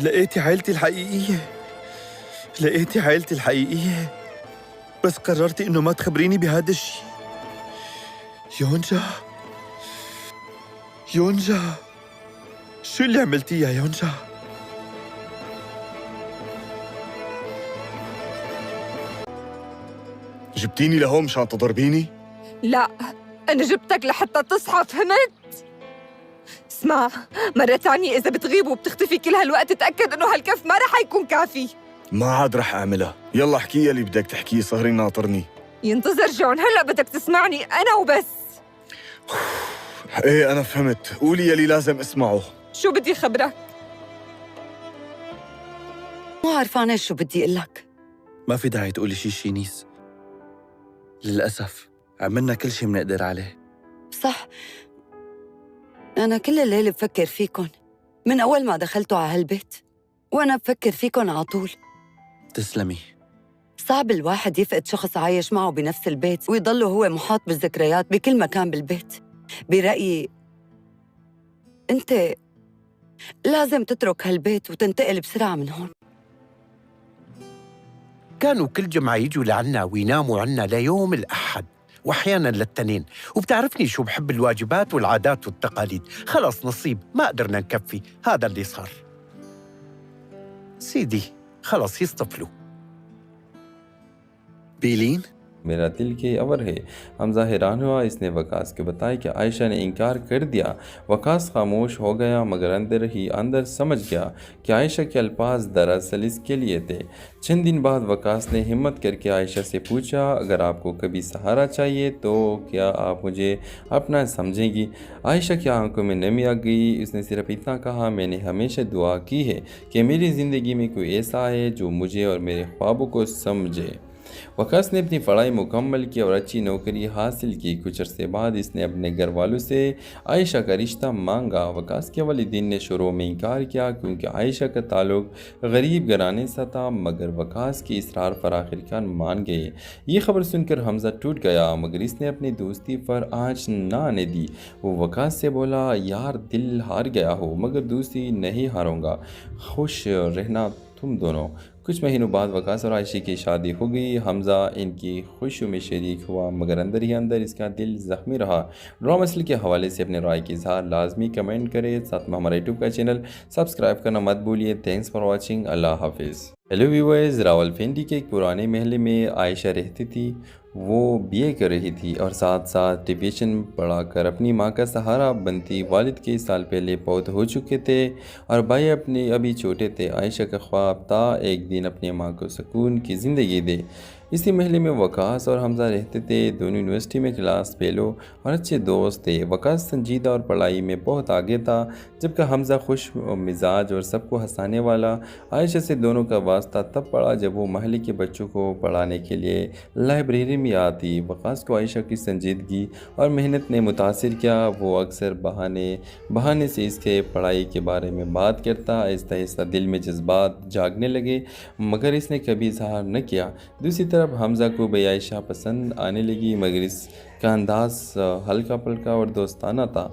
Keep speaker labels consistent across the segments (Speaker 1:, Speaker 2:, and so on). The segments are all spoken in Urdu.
Speaker 1: لقيتي عائلتي الحقيقية، لقيتي عائلتي الحقيقية، بس قررتي إنه ما تخبريني بهذا الشيء. يونجا، يونجا، شو اللي عملتيه يا يونجا؟
Speaker 2: جبتيني لهون مشان تضربيني؟
Speaker 3: لا، أنا جبتك لحتى تصحى، فهمت؟ اسمع، مرة تانية إذا بتغيب وبتختفي كل هالوقت تأكد إنه هالكف ما رح يكون كافي.
Speaker 2: ما عاد رح أعملها. يلا احكي اللي بدك تحكيه، صهري ناطرني.
Speaker 3: ينتظر جون، هلأ بدك تسمعني أنا وبس.
Speaker 2: ايه أنا فهمت، قولي يلي لازم اسمعه.
Speaker 3: شو بدي خبرك؟
Speaker 4: مو عارفانة شو بدي أقول لك.
Speaker 1: ما في داعي تقولي شي شينيس، للأسف عملنا كل شي منقدر عليه.
Speaker 4: صح، أنا كل الليل بفكر فيكن من أول ما دخلتوا على هالبيت، وأنا بفكر فيكن على طول.
Speaker 1: تسلمي.
Speaker 4: صعب الواحد يفقد شخص عايش معه بنفس البيت ويضله هو محاط بالذكريات بكل مكان بالبيت. برأيي أنت لازم تترك هالبيت وتنتقل بسرعة من هون.
Speaker 5: كانوا كل جمعة يجوا لعنا ويناموا عنا ليوم الأحد وأحياناً للتنين، وبتعرفني شو بحب الواجبات والعادات والتقاليد. خلص نصيب، ما قدرنا نكفي، هذا اللي صار. سيدي خلص يصطفلوا.
Speaker 1: بیلین
Speaker 6: میرا دل کے اور ہے۔ حمزہ حیران ہوا، اس نے وقاص کو بتایا کہ عائشہ نے انکار کر دیا۔ وقاص خاموش ہو گیا، مگر اندر ہی اندر سمجھ گیا کہ عائشہ کے الفاظ دراصل اس کے لیے تھے۔ چند دن بعد وقاص نے ہمت کر کے عائشہ سے پوچھا، اگر آپ کو کبھی سہارا چاہیے تو کیا آپ مجھے اپنا سمجھیں گی؟ عائشہ کی آنکھوں میں نمی آ گئی۔ اس نے صرف اتنا کہا، میں نے ہمیشہ دعا کی ہے کہ میری زندگی میں کوئی ایسا ہے جو مجھے اور میرے خوابوں کو سمجھے۔ وقاص نے اپنی پڑھائی مکمل کی اور اچھی نوکری حاصل کی۔ کچھ عرصے بعد اس نے اپنے گھر والوں سے عائشہ کا رشتہ مانگا۔ وقاص کے والدین نے شروع میں انکار کیا کیونکہ عائشہ کا تعلق غریب گھرانے سے تھا، مگر وقاص کی اصرار پر آخرکار مان گئے۔ یہ خبر سن کر حمزہ ٹوٹ گیا، مگر اس نے اپنی دوستی پر آنچ نہ آنے دی۔ وہ وقاص سے بولا، یار دل ہار گیا ہو مگر دوستی نہیں ہاروں گا، خوش رہنا تم دونوں۔ کچھ مہینوں بعد وقاص اور عائشہ کی شادی ہو گئی۔ حمزہ ان کی خوشیوں میں شریک ہوا، مگر اندر ہی اندر اس کا دل زخمی رہا۔ ڈرامہ اصل کے حوالے سے اپنے رائے کی اظہار لازمی کمنٹ کریں، ساتھ میں ہمارا یوٹیوب کا چینل سبسکرائب کرنا مت بھولیے۔ تھینکس فار واچنگ، اللہ حافظ۔ ہیلو ویورز، راولپنڈی کے ایک پرانے محلے میں عائشہ رہتی تھی۔ وہ بی اے کر رہی تھی اور ساتھ ساتھ ٹیوشن پڑھا کر اپنی ماں کا سہارا بنتی۔ والد کئی سال پہلے فوت ہو چکے تھے اور بھائی اپنے ابھی چھوٹے تھے۔ عائشہ کا خواب تھا ایک دن اپنی ماں کو سکون کی زندگی دے۔ اسی محلے میں وقاص اور حمزہ رہتے تھے، دونوں یونیورسٹی میں کلاس فیلو اور اچھے دوست تھے۔ وقاص سنجیدہ اور پڑھائی میں بہت آگے تھا، جبکہ حمزہ خوش مزاج اور سب کو ہنسانے والا۔ عائشہ سے دونوں کا واسطہ تب پڑا جب وہ محلے کے بچوں کو پڑھانے کے لیے لائبریری میں آتی۔ وقاص کو عائشہ کی سنجیدگی اور محنت نے متاثر کیا۔ وہ اکثر بہانے سے اس کے پڑھائی کے بارے میں بات کرتا۔ آہستہ آہستہ دل میں جذبات جاگنے لگے، مگر اس نے کبھی اظہار نہ کیا۔ دوسری طرف حمزہ کو بھی عائشہ پسند آنے لگی، مگر اس کا انداز ہلکا پھلکا اور دوستانہ تھا۔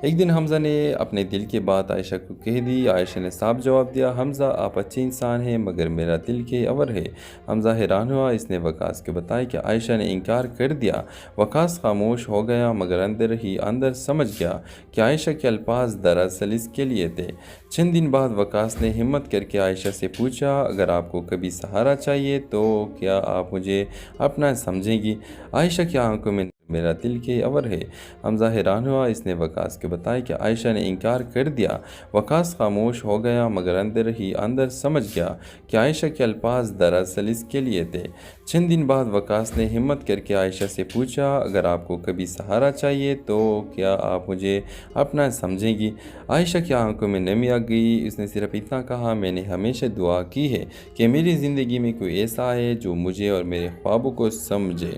Speaker 6: ایک دن حمزہ نے اپنے دل کی بات عائشہ کو کہہ دی۔ عائشہ نے صاف جواب دیا، حمزہ آپ اچھے انسان ہیں مگر میرا دل کے اور ہے۔ حمزہ حیران ہوا، اس نے وقاص کو بتایا کہ عائشہ نے انکار کر دیا۔ وقاص خاموش ہو گیا، مگر اندر ہی اندر سمجھ گیا کہ عائشہ کے الفاظ دراصل اس کے لیے تھے۔ چند دن بعد وقاص نے ہمت کر کے عائشہ سے پوچھا، اگر آپ کو کبھی سہارا چاہیے تو کیا آپ مجھے اپنا سمجھیں گی؟ عائشہ کی آنکھوں میں میرا دل کے اور ہے۔ حمزہ حیران ہوا، اس نے وقاص کو بتایا کہ عائشہ نے انکار کر دیا۔ وقاص خاموش ہو گیا، مگر اندر ہی اندر سمجھ گیا کہ عائشہ کے الفاظ دراصل اس کے لیے تھے۔ چند دن بعد وقاص نے ہمت کر کے عائشہ سے پوچھا، اگر آپ کو کبھی سہارا چاہیے تو کیا آپ مجھے اپنا سمجھیں گی؟ عائشہ کی آنکھوں میں نمی آ گئی۔ اس نے صرف اتنا کہا، میں نے ہمیشہ دعا کی ہے کہ میری زندگی میں کوئی ایسا ہے جو مجھے اور میرے خوابوں کو سمجھے۔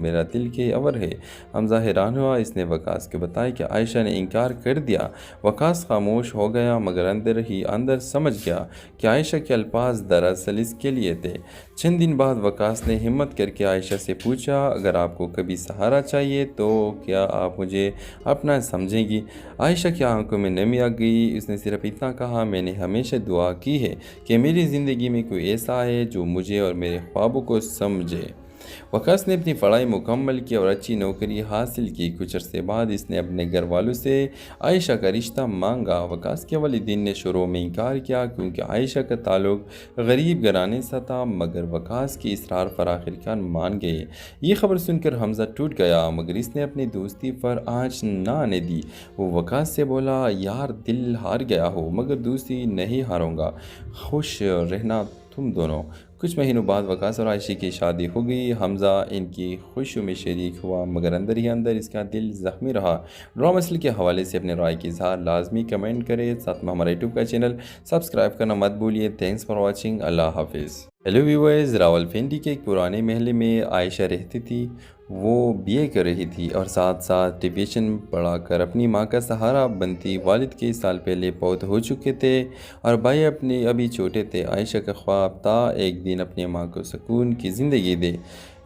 Speaker 6: میرا دل کے اور ہے۔ حمزہ حیران ہوا، اس نے وقاص کو بتایا کہ عائشہ نے انکار کر دیا۔ وقاص خاموش ہو گیا مگر اندر ہی اندر سمجھ گیا کہ عائشہ کے الفاظ دراصل اس کے لیے تھے۔ چند دن بعد وقاص نے ہمت کر کے عائشہ سے پوچھا، اگر آپ کو کبھی سہارا چاہیے تو کیا آپ مجھے اپنا سمجھیں گی؟ عائشہ کی آنکھوں میں نمی آ گئی۔ اس نے صرف اتنا کہا، میں نے ہمیشہ دعا کی ہے کہ میری زندگی میں کوئی ایسا آئے جو مجھے اور میرے خوابوں کو سمجھے۔ وقاص نے اپنی پڑھائی مکمل کی اور اچھی نوکری حاصل کی۔ کچھ عرصے بعد اس نے اپنے گھر والوں سے عائشہ کا رشتہ مانگا۔ وقاص کے والدین نے شروع میں انکار کیا کیونکہ عائشہ کا تعلق غریب گھرانے سے تھا، مگر وقاص کی اصرار پر آخرکار مان گئے۔ یہ خبر سن کر حمزہ ٹوٹ گیا، مگر اس نے اپنی دوستی پر آنچ نہ آنے دی۔ وہ وقاص سے بولا، یار دل ہار گیا ہو مگر دوستی نہیں ہاروں گا، خوش رہنا تم دونوں۔ کچھ مہینوں بعد وقاص اور عائشہ کی شادی ہو گئی۔ حمزہ ان کی خوشیوں میں شریک ہوا مگر اندر ہی اندر اس کا دل زخمی رہا۔ ڈرامہ مسئلے کے حوالے سے اپنے رائے کی اظہار لازمی کمنٹ کریں، ساتھ میں ہمارا یوٹیوب کا چینل سبسکرائب کرنا مت بھولیے۔ تھینکس فار واچنگ، اللہ حافظ۔ ہیلو ویورز، راولپنڈی کے ایک پرانے محلے میں عائشہ رہتی تھی۔ وہ BA کر رہی تھی اور ساتھ ساتھ ٹیوشن پڑھا کر اپنی ماں کا سہارا بنتی۔ والد کئی سال پہلے فوت ہو چکے تھے اور بھائی ابھی چھوٹے تھے۔ عائشہ کا خواب تھا ایک دن اپنی ماں کو سکون کی زندگی دے۔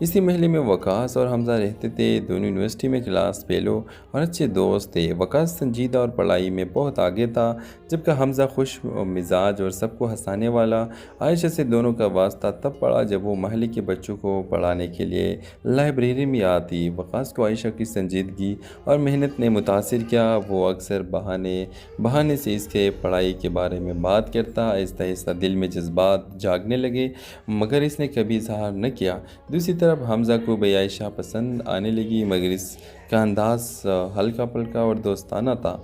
Speaker 6: اسی محلے میں وقاص اور حمزہ رہتے تھے، دونوں یونیورسٹی میں کلاس فیلو اور اچھے دوست تھے۔ وقاص سنجیدہ اور پڑھائی میں بہت آگے تھا، جبکہ حمزہ خوش مزاج اور سب کو ہنسانے والا۔ عائشہ سے دونوں کا واسطہ تب پڑا جب وہ محلے کے بچوں کو پڑھانے کے لیے لائبریری میں آتی۔ وقاص کو عائشہ کی سنجیدگی اور محنت نے متاثر کیا۔ وہ اکثر بہانے سے اس کے پڑھائی کے بارے میں بات کرتا۔ آہستہ آہستہ دل میں جذبات جاگنے لگے مگر اس نے کبھی اظہار نہ کیا۔ دوسری طرف حمزہ کو بھی عائشہ پسند آنے لگی مگر اس کا انداز ہلکا پھلکا اور دوستانہ تھا۔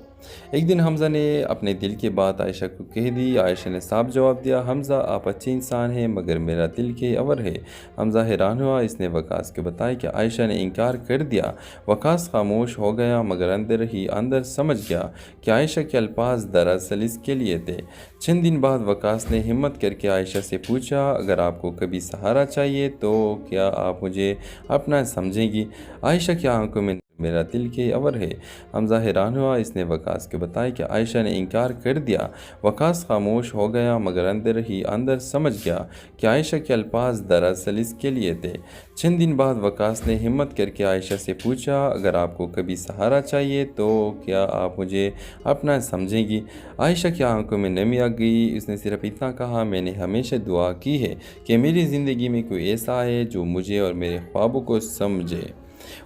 Speaker 6: ایک دن حمزہ نے اپنے دل کی بات عائشہ کو کہہ دی۔ عائشہ نے صاف جواب دیا، حمزہ آپ اچھے انسان ہیں مگر میرا دل کے اور ہے۔ حمزہ حیران ہوا، اس نے وقاص کو بتایا کہ عائشہ نے انکار کر دیا۔ وقاص خاموش ہو گیا مگر اندر ہی اندر سمجھ گیا کہ عائشہ کے الفاظ دراصل اس کے لیے تھے۔ چند دن بعد وقاص نے ہمت کر کے عائشہ سے پوچھا، اگر آپ کو کبھی سہارا چاہیے تو کیا آپ مجھے اپنا سمجھیں گی؟ عائشہ کی آنکھوں میں میرا دل کے اور ہے۔ حمزہ حیران ہوا، اس نے وقاص کو بتایا کہ عائشہ نے انکار کر دیا۔ وقاص خاموش ہو گیا مگر اندر ہی اندر سمجھ گیا کہ عائشہ کے الفاظ دراصل اس کے لیے تھے۔ چند دن بعد وقاص نے ہمت کر کے عائشہ سے پوچھا، اگر آپ کو کبھی سہارا چاہیے تو کیا آپ مجھے اپنا سمجھیں گی؟ عائشہ کی آنکھوں میں نمی آ گئی۔ اس نے صرف اتنا کہا، میں نے ہمیشہ دعا کی ہے کہ میری زندگی میں کوئی ایسا آئے جو مجھے اور میرے خوابوں کو سمجھے۔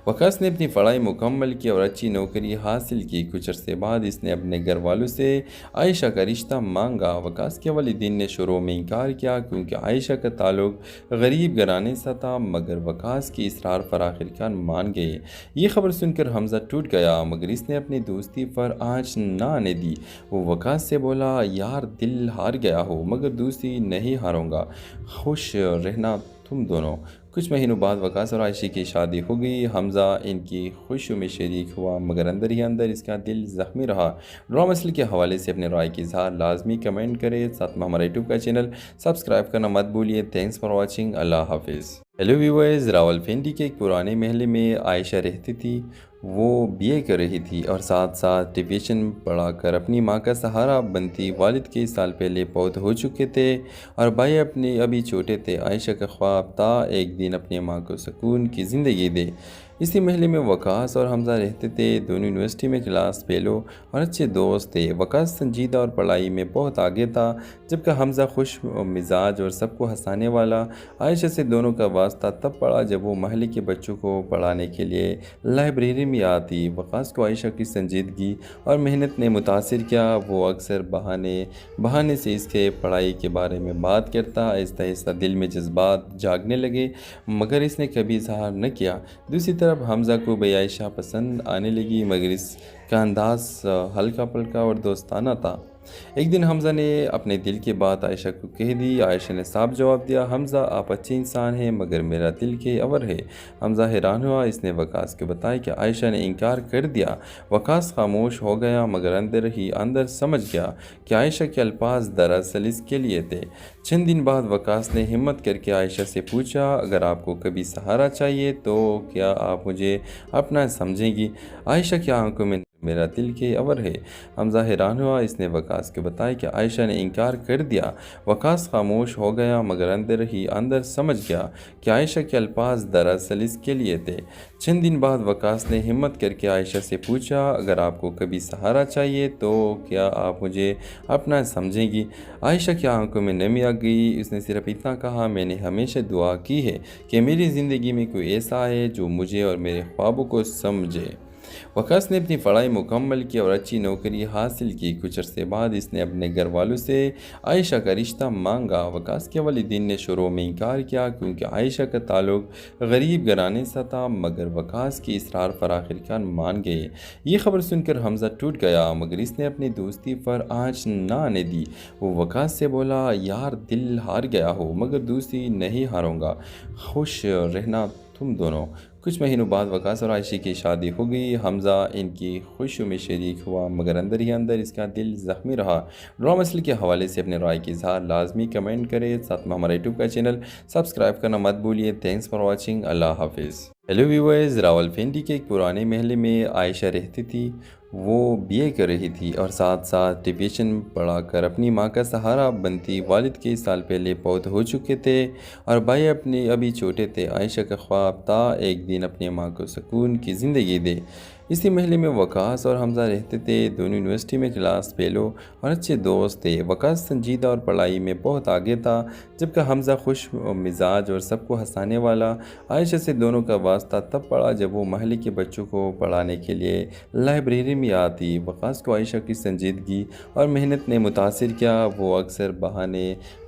Speaker 6: وقاص نے اپنی پڑھائی مکمل کی اور اچھی نوکری حاصل کی۔ کچھ عرصے بعد اس نے اپنے گھر والوں سے عائشہ کا رشتہ مانگا۔ وقاص کے والدین نے شروع میں انکار کیا کیونکہ عائشہ کا تعلق غریب گھرانے سے تھا، مگر وقاص کی اصرار پر آخرکار مان گئے۔ یہ خبر سن کر حمزہ ٹوٹ گیا مگر اس نے اپنی دوستی پر آنچ نہ آنے دی۔ وہ وقاص سے بولا، یار دل ہار گیا ہو مگر دوستی نہیں ہاروں گا، خوش رہنا تم دونوں۔ کچھ مہینوں بعد وقاص اور عائشہ کی شادی ہو گئی۔ حمزہ ان کی خوشیوں میں شریک ہوا مگر اندر ہی اندر اس کا دل زخمی رہا۔ ڈرامہ مسئلے کے حوالے سے اپنے رائے کی اظہار لازمی کمنٹ کریں، ساتھ میں ہمارا یوٹیوب کا چینل سبسکرائب کرنا مت بھولیے۔ تھینکس فار واچنگ، اللہ حافظ۔ ہیلو ویورز، راولپنڈی کے ایک پرانے محلے میں عائشہ رہتی تھی۔ وہ BA کر رہی تھی اور ساتھ ساتھ ٹیوشن پڑھا کر اپنی ماں کا سہارا بنتی۔ والد کئی سال پہلے فوت ہو چکے تھے اور بھائی ابھی چھوٹے تھے۔ عائشہ کا خواب تھا ایک دن اپنی ماں کو سکون کی زندگی دے۔ اسی محلے میں وقاص اور حمزہ رہتے تھے، دونوں یونیورسٹی میں کلاس فیلو اور اچھے دوست تھے۔ وقاص سنجیدہ اور پڑھائی میں بہت آگے تھا، جبکہ حمزہ خوش مزاج اور سب کو ہنسانے والا۔ عائشہ سے دونوں کا واسطہ تب پڑا جب وہ محلے کے بچوں کو پڑھانے کے لیے لائبریری میں آتی۔ وقاص کو عائشہ کی سنجیدگی اور محنت نے متاثر کیا۔ وہ اکثر بہانے سے اس کے پڑھائی کے بارے میں بات کرتا۔ آہستہ آہستہ دل میں جذبات جاگنے لگے مگر اس نے کبھی اظہار نہ کیا۔ دوسری طرف حمزہ کو بھی عائشہ پسند آنے لگی مگر اس کا انداز ہلکا پھلکا اور دوستانہ تھا۔ ایک دن حمزہ نے اپنے دل کی بات عائشہ کو کہہ دی۔ عائشہ نے صاف جواب دیا، حمزہ آپ اچھے انسان ہیں مگر میرا دل کے عور ہے۔ حمزہ حیران ہوا۔ اس نے وقاص کو بتایا کہ عائشہ نے انکار کر دیا۔ وقاص خاموش ہو گیا مگر اندر ہی اندر سمجھ گیا کہ عائشہ کے الفاظ دراصل اس کے لیے تھے۔ چند دن بعد وقاص نے ہمت کر کے عائشہ سے پوچھا، اگر آپ کو کبھی سہارا چاہیے تو کیا آپ مجھے اپنا سمجھیں گی؟ عائشہ کی آنکھوں میں میرا دل کے عور ہے۔ حمزہ حیران ہوا۔ اس نے وقاص کو بتایا کہ عائشہ نے انکار کر دیا۔ وقاص خاموش ہو گیا مگر اندر ہی اندر سمجھ گیا کہ عائشہ کے الفاظ دراصل اس کے لیے تھے۔ چند دن بعد وقاص نے ہمت کر کے عائشہ سے پوچھا، اگر آپ کو کبھی سہارا چاہیے تو کیا آپ مجھے اپنا سمجھیں گی؟ عائشہ کی آنکھوں میں نمی آ گئی۔ اس نے صرف اتنا کہا، میں نے ہمیشہ دعا کی ہے کہ میری زندگی میں کوئی ایسا آئے جو مجھے اور میرے خوابوں کو سمجھے۔ وقاص نے اپنی پڑھائی مکمل کی اور اچھی نوکری حاصل کی۔ کچھ عرصے بعد اس نے اپنے گھر والوں سے عائشہ کا رشتہ مانگا۔ وقاص کے والدین نے شروع میں انکار کیا کیونکہ عائشہ کا تعلق غریب گھرانے سے تھا، مگر وقاص کی اصرار پر آخرکار مان گئے۔ یہ خبر سن کر حمزہ ٹوٹ گیا مگر اس نے اپنی دوستی پر آنچ نہ آنے دی۔ وہ وقاص سے بولا، یار دل ہار گیا ہو مگر دوستی نہیں ہاروں گا، خوش رہنا تم دونوں۔ کچھ مہینوں بعد وقاص اور عائشہ کی شادی ہو گئی۔ حمزہ ان کی خوشیوں میں شریک ہوا مگر اندر ہی اندر اس کا دل زخمی رہا۔ ڈرامہ مسئلے کے حوالے سے اپنے رائے کی اظہار لازمی کمنٹ کریں، ساتھ میں ہمارا یوٹیوب کا چینل سبسکرائب کرنا مت بھولیے۔ تھینکس فار واچنگ، اللہ حافظ۔ ہیلو ویورز، راولپنڈی کے ایک پرانے محلے میں عائشہ رہتی تھی۔ وہ BA کر رہی تھی اور ساتھ ساتھ ٹیوشن پڑھا کر اپنی ماں کا سہارا بنتی۔ والد کئی سال پہلے فوت ہو چکے تھے اور بھائی ابھی چھوٹے تھے۔ عائشہ کا خواب تھا ایک دن اپنی ماں کو سکون کی زندگی دے۔ اسی محلے میں وقاص اور حمزہ رہتے تھے، دونوں یونیورسٹی میں کلاس فیلو اور اچھے دوست تھے۔ وقاص سنجیدہ اور پڑھائی میں بہت آگے تھا، جبکہ حمزہ خوش مزاج اور سب کو ہنسانے والا۔ عائشہ سے دونوں کا واسطہ تب پڑا جب وہ محلے کے بچوں کو پڑھانے کے لیے لائبریری میں آتی۔ وقاص کو عائشہ کی سنجیدگی اور محنت نے متاثر کیا۔ وہ اکثر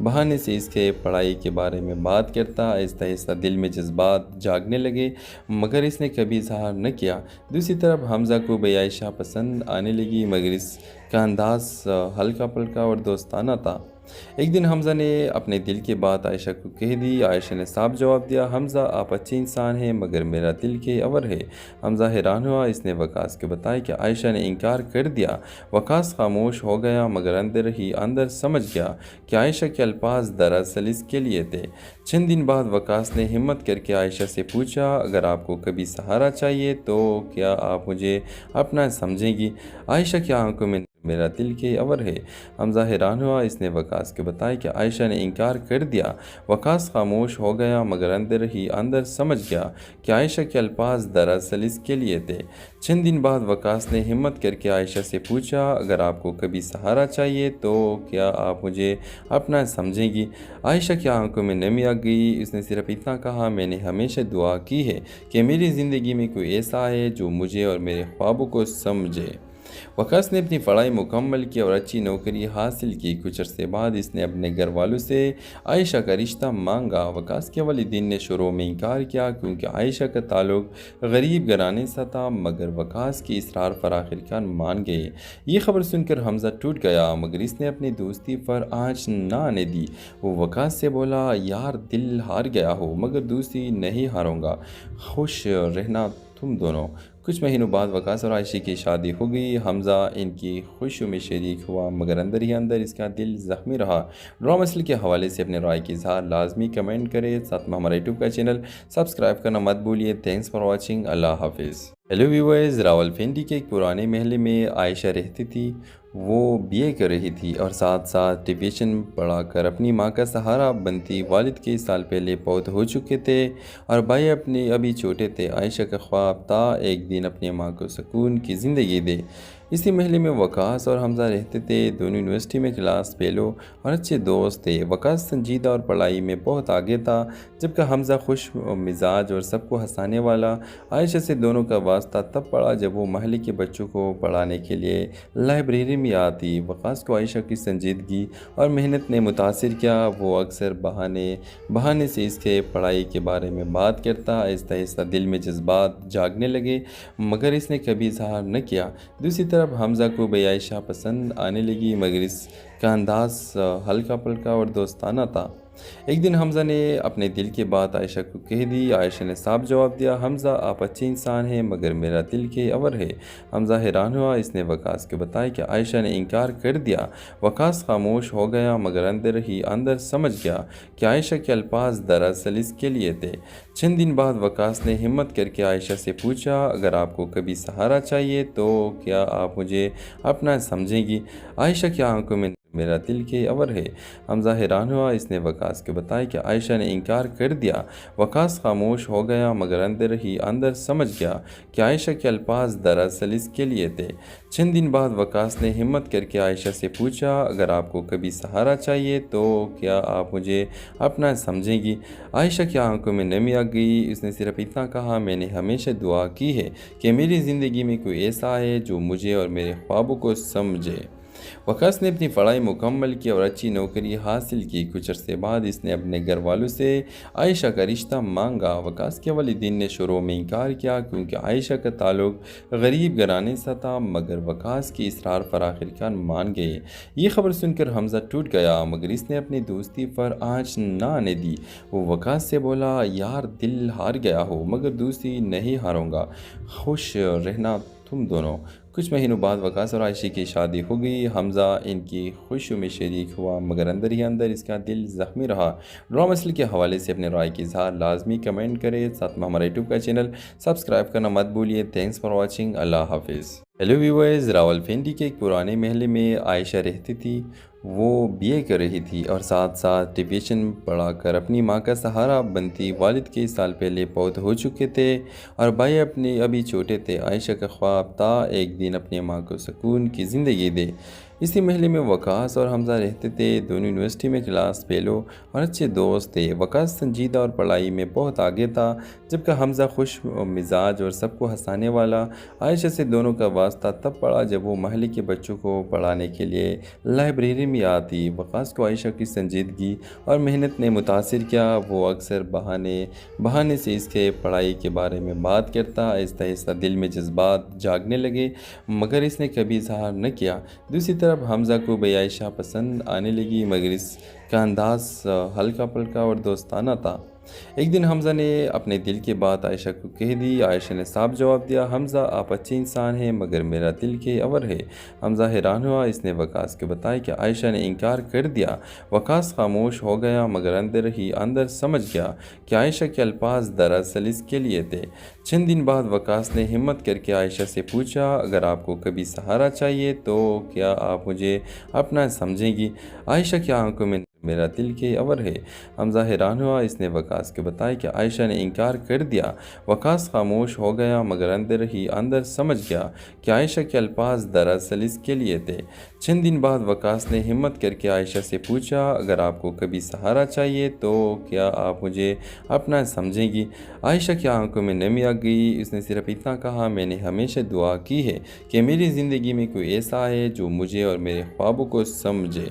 Speaker 6: بہانے سے اس کے پڑھائی کے بارے میں بات کرتا۔ آہستہ آہستہ دل میں جذبات جاگنے لگے مگر اس نے کبھی اظہار نہ کیا۔ دوسری طرف حمزہ کو بھی عائشہ پسند آنے لگی مگر اس کا انداز ہلکا پھلکا اور دوستانہ تھا۔ ایک دن حمزہ نے اپنے دل کی بات عائشہ کو کہہ دی۔ عائشہ نے صاف جواب دیا، حمزہ آپ اچھے انسان ہیں مگر میرا دل کے عور ہے۔ حمزہ حیران ہوا۔ اس نے وقاص کو بتایا کہ عائشہ نے انکار کر دیا۔ وقاص خاموش ہو گیا مگر اندر ہی اندر سمجھ گیا کہ عائشہ کے الفاظ دراصل اس کے لیے تھے۔ چند دن بعد وقاص نے ہمت کر کے عائشہ سے پوچھا، اگر آپ کو کبھی سہارا چاہیے تو کیا آپ مجھے اپنا سمجھیں گی؟ عائشہ کی آنکھوں میں میرا دل کے عور ہے۔ حمزہ حیران ہوا۔ اس نے وقاص کو بتایا کہ عائشہ نے انکار کر دیا۔ وقاص خاموش ہو گیا مگر اندر ہی اندر سمجھ گیا کہ عائشہ کے الفاظ دراصل اس کے لیے تھے۔ چند دن بعد وقاص نے ہمت کر کے عائشہ سے پوچھا، اگر آپ کو کبھی سہارا چاہیے تو کیا آپ مجھے اپنا سمجھیں گی؟ عائشہ کی آنکھوں میں نمی آ گئی۔ اس نے صرف اتنا کہا، میں نے ہمیشہ دعا کی ہے کہ میری زندگی میں کوئی ایسا آئے جو مجھے اور میرے خوابوں کو سمجھے۔ وقاص نے اپنی پڑھائی مکمل کی اور اچھی نوکری حاصل کی۔ کچھ عرصے بعد اس نے اپنے گھر والوں سے عائشہ کا رشتہ مانگا۔ وقاص کے والدین نے شروع میں انکار کیا کیونکہ عائشہ کا تعلق غریب گھرانے سے تھا، مگر وقاص کی اصرار پر آخرکار مان گئے۔ یہ خبر سن کر حمزہ ٹوٹ گیا مگر اس نے اپنی دوستی پر آنچ نہ آنے دی۔ وہ وقاص سے بولا، یار دل ہار گیا ہو مگر دوستی نہیں ہاروں گا، خوش رہنا تم دونوں۔ کچھ مہینوں بعد وقاص اور عائشہ کی شادی ہو گئی۔ حمزہ ان کی خوشیوں میں شریک ہوا مگر اندر ہی اندر اس کا دل زخمی رہا۔ ڈرامہ مسئلے کے حوالے سے اپنے رائے کی اظہار لازمی کمنٹ کریں، ساتھ میں ہمارا یوٹیوب کا چینل سبسکرائب کرنا مت بھولیے۔ تھینکس فار واچنگ، اللہ حافظ۔ ہیلو ویورز، راولپنڈی کے ایک پرانے محلے میں عائشہ رہتی تھی۔ وہ BA کر رہی تھی اور ساتھ ساتھ ٹیوشن پڑھا کر اپنی ماں کا سہارا بنتی۔ والد کئی سال پہلے فوت ہو چکے تھے اور بھائی ابھی چھوٹے تھے۔ عائشہ کا خواب تھا ایک دن اپنی ماں کو سکون کی زندگی دے۔ اسی محلے میں وقاص اور حمزہ رہتے تھے، دونوں یونیورسٹی میں کلاس فیلو اور اچھے دوست تھے۔ وقاص سنجیدہ اور پڑھائی میں بہت آگے تھا، جبکہ حمزہ خوش مزاج اور سب کو ہنسانے والا۔ عائشہ سے دونوں کا واسطہ تب پڑا جب وہ محلے کے بچوں کو پڑھانے کے لیے لائبریری میں آتی۔ وقاص کو عائشہ کی سنجیدگی اور محنت نے متاثر کیا۔ وہ اکثر بہانے سے اس کے پڑھائی کے بارے میں بات کرتا۔ آہستہ آہستہ دل میں جذبات جاگنے لگے مگر اس نے کبھی اظہار نہ کیا۔ دوسری طرف حمزہ کو بے عائشہ پسند آنے لگی مگر اس کا انداز ہلکا پھلکا اور دوستانہ تھا۔ ایک دن حمزہ نے اپنے دل کی بات عائشہ کو کہہ دی۔ عائشہ نے صاف جواب دیا، حمزہ آپ اچھے انسان ہیں مگر میرا دل کے اور ہے۔ حمزہ حیران ہوا۔ اس نے وقاص کو بتایا کہ عائشہ نے انکار کر دیا۔ وقاص خاموش ہو گیا مگر اندر ہی اندر سمجھ گیا کہ عائشہ کے الفاظ دراصل اس کے لیے تھے۔ چند دن بعد وقاص نے ہمت کر کے عائشہ سے پوچھا، اگر آپ کو کبھی سہارا چاہیے تو کیا آپ مجھے اپنا سمجھیں گی؟ عائشہ کی آنکھوں میں میرا دل کے اور ہے۔ حمزہ حیران ہوا۔ اس نے وقاص کو بتایا کہ عائشہ نے انکار کر دیا۔ وقاص خاموش ہو گیا مگر اندر ہی اندر سمجھ گیا کہ عائشہ کے الفاظ دراصل اس کے لیے تھے۔ چند دن بعد وقاص نے ہمت کر کے عائشہ سے پوچھا، اگر آپ کو کبھی سہارا چاہیے تو کیا آپ مجھے اپنا سمجھیں گی؟ عائشہ کی آنکھوں میں نمی آ گئی۔ اس نے صرف اتنا کہا، میں نے ہمیشہ دعا کی ہے کہ میری زندگی میں کوئی ایسا ہے جو مجھے اور میرے خوابوں کو سمجھے۔ وقاص نے اپنی پڑھائی مکمل کی اور اچھی نوکری حاصل کی۔ کچھ عرصے بعد اس نے اپنے گھر والوں سے عائشہ کا رشتہ مانگا۔ وقاص کے والدین نے شروع میں انکار کیا کیونکہ عائشہ کا تعلق غریب گھرانے سے تھا، مگر وقاص کی اصرار پر آخرکار مان گئے۔ یہ خبر سن کر حمزہ ٹوٹ گیا مگر اس نے اپنی دوستی پر آنچ نہ آنے دی۔ وہ وقاص سے بولا، یار دل ہار گیا ہو مگر دوستی نہیں ہاروں گا، خوش رہنا تم دونوں۔ کچھ مہینوں بعد وقاص اور عائشہ کی شادی ہو گئی۔ حمزہ ان کی خوشیوں میں شریک ہوا مگر اندر ہی اندر اس کا دل زخمی رہا۔ ڈرامہ مسئلے کے حوالے سے اپنے رائے کی اظہار لازمی کمنٹ کریں، ساتھ میں ہمارا یوٹیوب کا چینل سبسکرائب کرنا مت بھولیے۔ تھینکس فار واچنگ، اللہ حافظ۔ ہیلو ویورز، راولپنڈی کے ایک پرانے محلے میں عائشہ رہتی تھی۔ وہ BA کر رہی تھی اور ساتھ ساتھ ٹیوشن پڑھا کر اپنی ماں کا سہارا بنتی۔ والد کئی سال پہلے فوت ہو چکے تھے اور بھائی اپنے ابھی چھوٹے تھے۔ عائشہ کا خواب تھا ایک دن اپنی ماں کو سکون کی زندگی دے۔ اسی محلے میں وقاص اور حمزہ رہتے تھے، دونوں یونیورسٹی میں کلاس فیلو اور اچھے دوست تھے۔ وقاص سنجیدہ اور پڑھائی میں بہت آگے تھا، جبکہ حمزہ خوش مزاج اور سب کو ہنسانے والا۔ عائشہ سے دونوں کا واسطہ تب پڑا جب وہ محلے کے بچوں کو پڑھانے کے لیے لائبریری میں آتی۔ وقاص کو عائشہ کی سنجیدگی اور محنت نے متاثر کیا۔ وہ اکثر بہانے سے اس کے پڑھائی کے بارے میں بات کرتا۔ آہستہ آہستہ دل میں جذبات جاگنے لگے مگر اس نے کبھی اظہار نہ کیا۔ دوسری طرف حمزہ کو بے عائشہ پسند آنے لگی مگر اس کا انداز ہلکا پھلکا اور دوستانہ تھا۔ ایک دن حمزہ نے اپنے دل کی بات عائشہ کو کہہ دی۔ عائشہ نے صاف جواب دیا، حمزہ آپ اچھے انسان ہیں مگر میرا دل کے اور ہے۔ حمزہ حیران ہوا۔ اس نے وقاص کو بتایا کہ عائشہ نے انکار کر دیا۔ وقاص خاموش ہو گیا مگر اندر ہی اندر سمجھ گیا کہ عائشہ کے الفاظ دراصل اس کے لیے تھے۔ چند دن بعد وقاص نے ہمت کر کے عائشہ سے پوچھا، اگر آپ کو کبھی سہارا چاہیے تو کیا آپ مجھے اپنا سمجھیں گی؟ عائشہ کی آنکھوں میں میرا دل کے اور ہے۔ حمزہ حیران ہوا۔ اس نے وقاص کو بتایا کہ عائشہ نے انکار کر دیا۔ وقاص خاموش ہو گیا مگر اندر ہی اندر سمجھ گیا کہ عائشہ کے الفاظ دراصل اس کے لیے تھے۔ چند دن بعد وقاص نے ہمت کر کے عائشہ سے پوچھا، اگر آپ کو کبھی سہارا چاہیے تو کیا آپ مجھے اپنا سمجھیں گی؟ عائشہ کی آنکھوں میں نمی آ گئی۔ اس نے صرف اتنا کہا، میں نے ہمیشہ دعا کی ہے کہ میری زندگی میں کوئی ایسا ہے جو مجھے اور میرے خوابوں کو سمجھے۔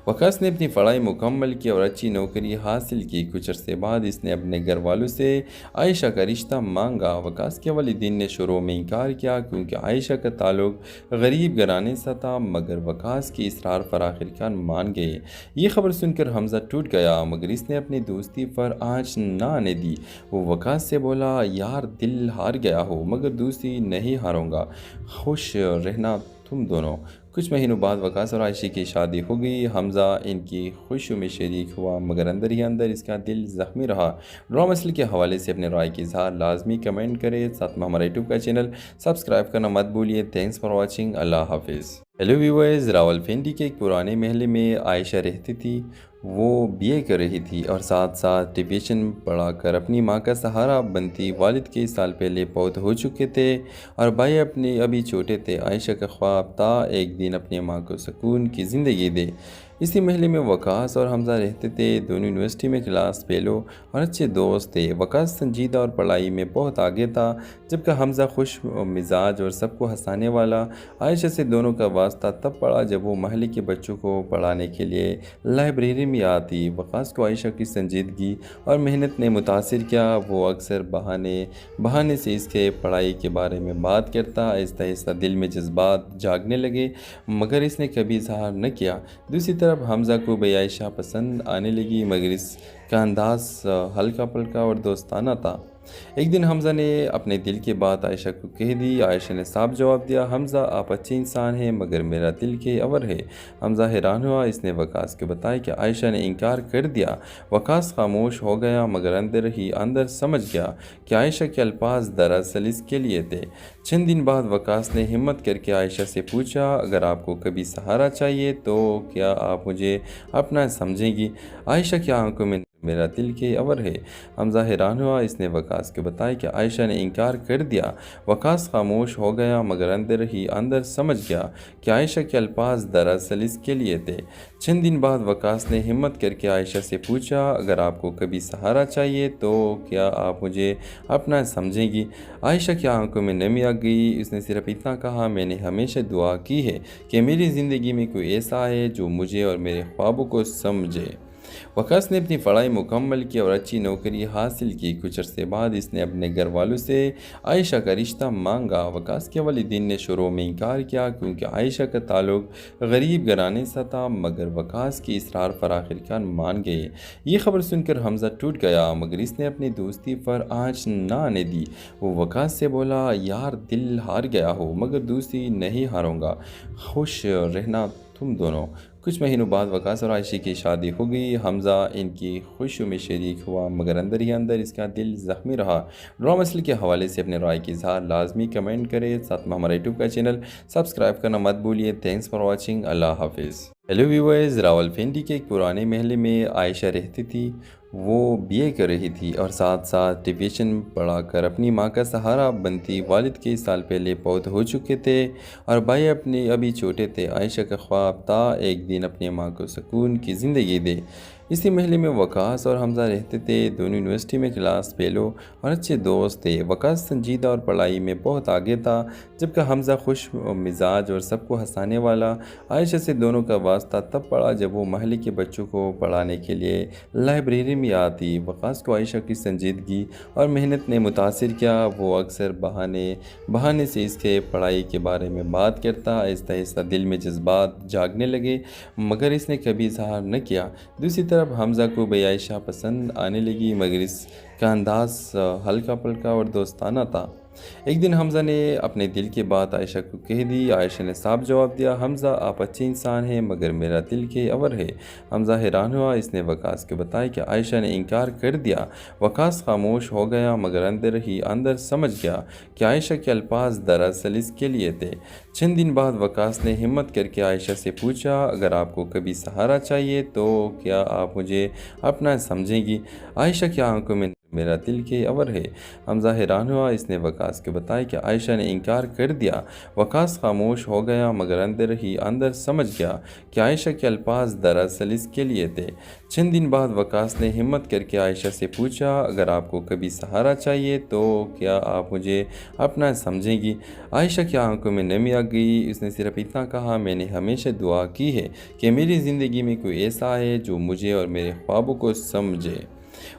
Speaker 6: وقاص نے اپنی پڑھائی مکمل کی اور اچھی نوکری حاصل کی۔ کچھ عرصے بعد اس نے اپنے گھر والوں سے عائشہ کا رشتہ مانگا۔ وقاص کے والدین نے شروع میں انکار کیا کیونکہ عائشہ کا تعلق غریب گھرانے سے تھا، مگر وقاص کی اصرار پر آخرکار مان گئے۔ یہ خبر سن کر حمزہ ٹوٹ گیا مگر اس نے اپنی دوستی پر آنچ نہ آنے دی۔ وہ وقاص سے بولا، یار دل ہار گیا ہو مگر دوستی نہیں ہاروں گا، خوش رہنا تم دونوں۔ کچھ مہینوں بعد وقاص اور عائشہ کی شادی ہو گئی۔ حمزہ ان کی خوشیوں میں شریک ہوا مگر اندر ہی اندر اس کا دل زخمی رہا۔ ڈرامہ مسئلے کے حوالے سے اپنے رائے کی اظہار لازمی کمنٹ کریں، ساتھ میں ہمارا یوٹیوب کا چینل سبسکرائب کرنا مت بھولیے۔ تھینکس فار واچنگ، اللہ حافظ۔ ہیلو ویورز، راولپنڈی کے ایک پرانے محلے میں عائشہ رہتی تھی۔ وہ BA کر رہی تھی اور ساتھ ساتھ ٹیوشن پڑھا کر اپنی ماں کا سہارا بنتی۔ والد کئی سال پہلے فوت ہو چکے تھے اور بھائی اپنے ابھی چھوٹے تھے۔ عائشہ کا خواب تھا ایک دن اپنی ماں کو سکون کی زندگی دے۔ اسی محلے میں وقاص اور حمزہ رہتے تھے۔ دونوں یونیورسٹی میں کلاس فیلو اور اچھے دوست تھے۔ وقاص سنجیدہ اور پڑھائی میں بہت آگے تھا، جبکہ حمزہ خوش مزاج اور سب کو ہنسانے والا۔ عائشہ سے دونوں کا واسطہ تب پڑا جب وہ محلے کے بچوں کو پڑھانے کے لیے لائبریری میں آتی۔ وقاص کو عائشہ کی سنجیدگی اور محنت نے متاثر کیا۔ وہ اکثر بہانے سے اس کے پڑھائی کے بارے میں بات کرتا۔ آہستہ آہستہ دل میں جذبات جاگنے لگے، مگر اس نے کبھی اظہار نہ کیا۔ دوسری طرف حمزہ کو بھی عائشہ پسند آنے لگی، مگر اس کا انداز ہلکا پھلکا اور دوستانہ تھا۔ ایک دن حمزہ نے اپنے دل کی بات عائشہ کو کہہ دی۔ عائشہ نے صاف جواب دیا، حمزہ آپ اچھے انسان ہیں، مگر میرا دل کے اور ہے۔ حمزہ حیران ہوا۔ اس نے وقاص کو بتایا کہ عائشہ نے انکار کر دیا۔ وقاص خاموش ہو گیا، مگر اندر ہی اندر سمجھ گیا کہ عائشہ کے الفاظ دراصل اس کے لیے تھے۔ چند دن بعد وقاص نے ہمت کر کے عائشہ سے پوچھا، اگر آپ کو کبھی سہارا چاہیے تو کیا آپ مجھے اپنا سمجھیں گی؟ عائشہ کی آنکھوں میں میرا دل کے اور ہے۔ حمزہ حیران ہوا۔ اس نے وقاص کو بتایا کہ عائشہ نے انکار کر دیا۔ وقاص خاموش ہو گیا، مگر اندر ہی اندر سمجھ گیا کہ عائشہ کے الفاظ دراصل اس کے لیے تھے۔ چند دن بعد وقاص نے ہمت کر کے عائشہ سے پوچھا، اگر آپ کو کبھی سہارا چاہیے تو کیا آپ مجھے اپنا سمجھیں گی؟ عائشہ کی آنکھوں میں نمی آ گئی۔ اس نے صرف اتنا کہا، میں نے ہمیشہ دعا کی ہے کہ میری زندگی میں کوئی ایسا ہے جو مجھے اور میرے خوابوں کو سمجھے۔ وقاص نے اپنی پڑھائی مکمل کی اور اچھی نوکری حاصل کی۔ کچھ عرصے بعد اس نے اپنے گھر والوں سے عائشہ کا رشتہ مانگا۔ وقاص کے والدین نے شروع میں انکار کیا کیونکہ عائشہ کا تعلق غریب گھرانے سے تھا، مگر وقاص کی اصرار پر آخرکار مان گئے۔ یہ خبر سن کر حمزہ ٹوٹ گیا، مگر اس نے اپنی دوستی پر آنچ نہ آنے دی۔ وہ وقاص سے بولا، یار دل ہار گیا ہو مگر دوستی نہیں ہاروں گا، خوش رہنا تم دونوں۔ کچھ مہینوں بعد وقاص اور عائشہ کی شادی ہو گئی۔ حمزہ ان کی خوشیوں میں شریک ہوا، مگر اندر ہی اندر اس کا دل زخمی رہا۔ ڈرامہ مسئلے کے حوالے سے اپنے رائے کی اظہار لازمی کمنٹ کریں، ساتھ میں ہمارا یوٹیوب کا چینل سبسکرائب کرنا مت بھولیے۔ تھینکس فار واچنگ، اللہ حافظ۔ ہیلو ویورز، راولپنڈی کے ایک پرانے محلے میں عائشہ رہتی تھی۔ وہ بی اے کر رہی تھی اور ساتھ ساتھ ٹیوشن پڑھا کر اپنی ماں کا سہارا بنتی۔ والد کئی سال پہلے فوت ہو چکے تھے اور بھائی ابھی چھوٹے تھے۔ عائشہ کا خواب تھا ایک دن اپنی ماں کو سکون کی زندگی دے۔ اسی محلے میں وقاص اور حمزہ رہتے تھے۔ دونوں یونیورسٹی میں کلاس فیلو اور اچھے دوست تھے۔ وقاص سنجیدہ اور پڑھائی میں بہت آگے تھا، جبکہ حمزہ خوش مزاج اور سب کو ہنسانے والا۔ عائشہ سے دونوں کا واسطہ تب پڑا جب وہ محلے کے بچوں کو پڑھانے کے لیے لائبریری میں آتی۔ وقاص کو عائشہ کی سنجیدگی اور محنت نے متاثر کیا۔ وہ اکثر بہانے سے اس کے پڑھائی کے بارے میں بات کرتا۔ آہستہ آہستہ دل میں جذبات جاگنے لگے، مگر اس نے کبھی اظہار نہ کیا۔ دوسری طرف حمزہ کو بھی عائشہ پسند آنے لگی، مگر اس کا انداز ہلکا پھلکا اور دوستانہ تھا۔ ایک دن حمزہ نے اپنے دل کی بات عائشہ کو کہہ دی۔ عائشہ نے صاف جواب دیا، حمزہ آپ اچھے انسان ہیں، مگر میرا دل کے اور ہے۔ حمزہ حیران ہوا۔ اس نے وقاص کو بتایا کہ عائشہ نے انکار کر دیا۔ وقاص خاموش ہو گیا، مگر اندر ہی اندر سمجھ گیا کہ عائشہ کے الفاظ دراصل اس کے لیے تھے۔ چند دن بعد وقاص نے ہمت کر کے عائشہ سے پوچھا، اگر آپ کو کبھی سہارا چاہیے تو کیا آپ مجھے اپنا سمجھیں گی؟ عائشہ کی آنکھوں میں میرا دل کے اور ہے۔ حمزہ حیران ہوا۔ اس نے وقاص کو بتایا کہ عائشہ نے انکار کر دیا۔ وقاص خاموش ہو گیا، مگر اندر ہی اندر سمجھ گیا کہ عائشہ کے الفاظ دراصل اس کے لیے تھے۔ چند دن بعد وقاص نے ہمت کر کے عائشہ سے پوچھا، اگر آپ کو کبھی سہارا چاہیے تو کیا آپ مجھے اپنا سمجھیں گی؟ عائشہ کی آنکھوں میں نمی آ گئی۔ اس نے صرف اتنا کہا، میں نے ہمیشہ دعا کی ہے کہ میری زندگی میں کوئی ایسا ہے جو مجھے اور میرے خوابوں کو سمجھے۔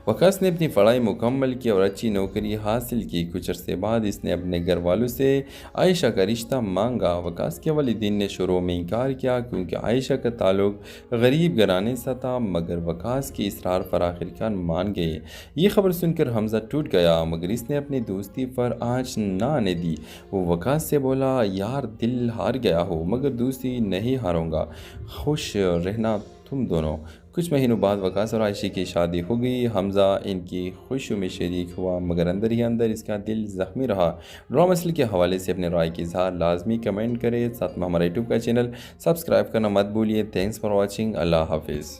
Speaker 6: وقاص نے اپنی پڑھائی مکمل کی اور اچھی نوکری حاصل کی۔ کچھ عرصے بعد اس نے اپنے گھر والوں سے عائشہ کا رشتہ مانگا۔ وقاص کے والدین نے شروع میں انکار کیا کیونکہ عائشہ کا تعلق غریب گھرانے سے تھا، مگر وقاص کی اصرار پر آخرکار مان گئے۔ یہ خبر سن کر حمزہ ٹوٹ گیا، مگر اس نے اپنی دوستی پر آنچ نہ آنے دی۔ وہ وقاص سے بولا، یار دل ہار گیا ہو مگر دوستی نہیں ہاروں گا، خوش رہنا تم دونوں۔ کچھ مہینوں بعد وقاص اور عائشہ کی شادی ہو گئی۔ حمزہ ان کی خوشیوں میں شریک ہوا، مگر اندر ہی اندر اس کا دل زخمی رہا۔ ڈرامہ مسئلے کے حوالے سے اپنے رائے کی اظہار لازمی کمنٹ کریں، ساتھ میں ہمارا یوٹیوب کا چینل سبسکرائب کرنا مت بھولیے۔ تھینکس فار واچنگ، اللہ حافظ۔